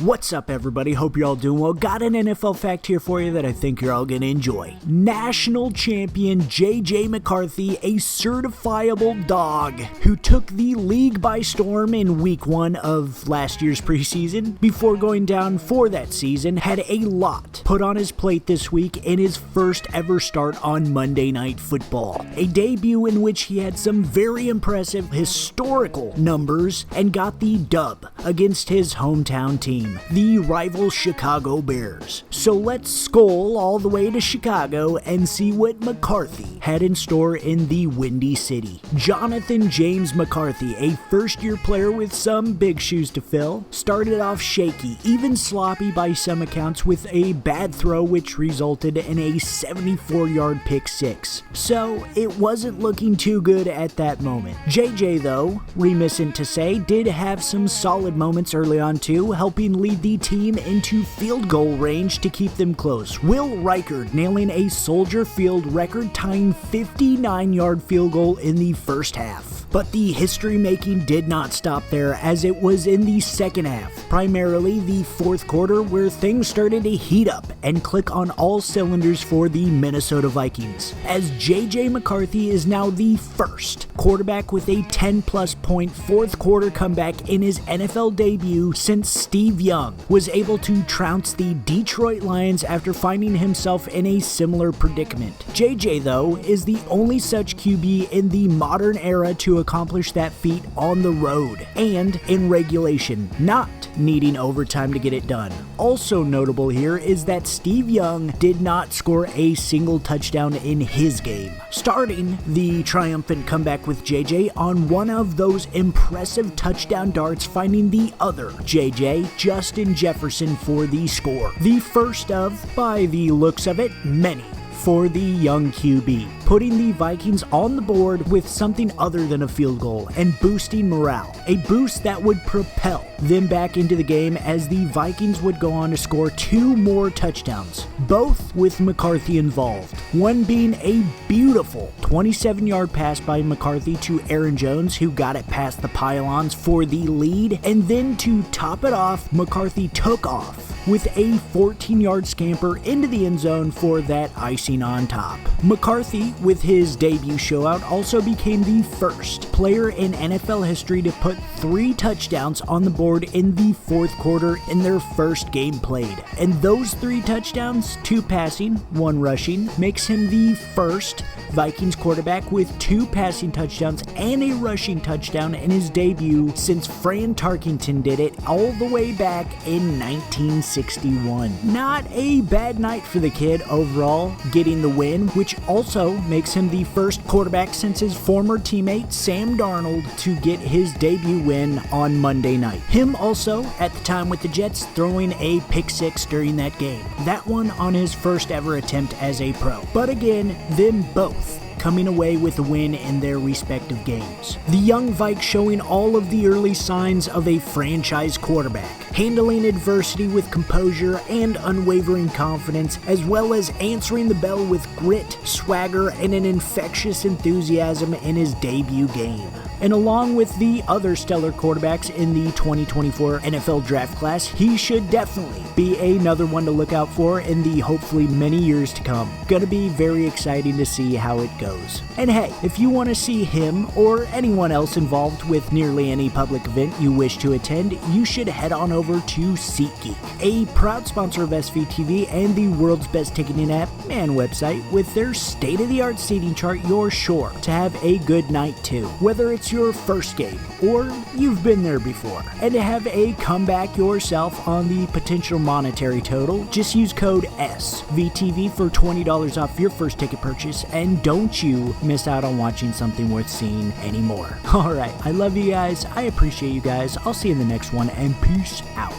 What's up, everybody? Hope you're all doing well. Got an NFL fact here for you that I think you're all going to enjoy. National champion J.J. McCarthy, a certifiable dog who took the league by storm in week 1 of last year's preseason, before going down for that season, had a lot put on his plate this week in his first ever start on Monday Night Football. A debut in which he had some very impressive historical numbers and got the dub against his hometown team, the rival Chicago Bears. So let's scroll all the way to Chicago and see what McCarthy had in store in the Windy City. Jonathan James McCarthy, a first-year player with some big shoes to fill, started off shaky, even sloppy by some accounts, with a bad throw which resulted in a 74-yard pick six. So it wasn't looking too good at that moment. JJ, though, reminiscent to say, did have some solid moments early on too, helping lead the team into field goal range to keep them close. Will Reichard nailing a Soldier Field record-tying 59-yard field goal in the first half. But the history-making did not stop there, as it was in the second half, primarily the fourth quarter, where things started to heat up and click on all cylinders for the Minnesota Vikings, as J.J. McCarthy is now the first quarterback with a 10-plus point fourth quarter comeback in his NFL debut since Steve Young was able to trounce the Detroit Lions after finding himself in a similar predicament. JJ, though, is the only such QB in the modern era to accomplish that feat on the road and in regulation, not needing overtime to get it done. Also notable here is that Steve Young did not score a single touchdown in his game, starting the triumphant comeback with JJ on one of those impressive touchdown darts, finding the other JJ, Justin Jefferson, for the score. The first of, by the looks of it, many for the young QB, putting the Vikings on the board with something other than a field goal and boosting morale, a boost that would propel them back into the game, as the Vikings would go on to score 2 more touchdowns, both with McCarthy involved, one being a beautiful 27-yard pass by McCarthy to Aaron Jones, who got it past the pylons for the lead, and then to top it off, McCarthy took off with a 14-yard scamper into the end zone for that icing on top. McCarthy, with his debut showout, also became the first player in NFL history to put 3 touchdowns on the board in the fourth quarter in their first game played. And those 3 touchdowns, 2 passing, 1 rushing, makes him the first Vikings quarterback with 2 passing touchdowns and a rushing touchdown in his debut since Fran Tarkenton did it all the way back in 1961. Not a bad night for the kid overall, getting the win, which also makes him the first quarterback since his former teammate Sam Darnold to get his debut win on Monday night. Him also, at the time with the Jets, throwing a pick 6 during that game. That one on his first ever attempt as a pro. But again, them both coming away with a win in their respective games. The young Vikes showing all of the early signs of a franchise quarterback, handling adversity with composure and unwavering confidence, as well as answering the bell with grit, swagger, and an infectious enthusiasm in his debut game. And along with the other stellar quarterbacks in the 2024 NFL draft class, he should definitely be another one to look out for in the hopefully many years to come. Gonna be very exciting to see how it goes. And hey, if you want to see him or anyone else involved with nearly any public event you wish to attend, you should head on over to SeatGeek, a proud sponsor of SVTV and the world's best ticketing app and website. With their state-of-the-art seating chart, you're sure to have a good night too. Whether it's your first game or you've been there before, and to have a comeback yourself on the potential monetary total, just use code SVTV for $20 off your first ticket purchase, and don't you miss out on watching something worth seeing anymore. Alright, I love you guys, I appreciate you guys, I'll see you in the next one, and peace out.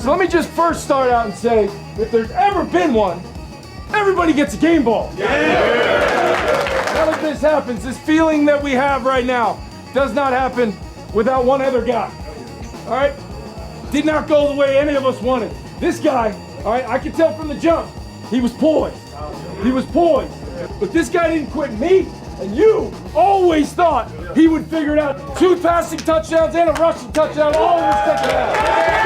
So let me just first start out and say, if there's ever been one, everybody gets a game ball. Yeah! Now that this happens, this feeling that we have right now does not happen without one other guy. All right? Did not go the way any of us wanted. This guy, all right, I could tell from the jump, he was poised. He was poised. But this guy didn't quit. Me and you always thought he would figure it out. 2 passing touchdowns and a rushing touchdown all in the second half.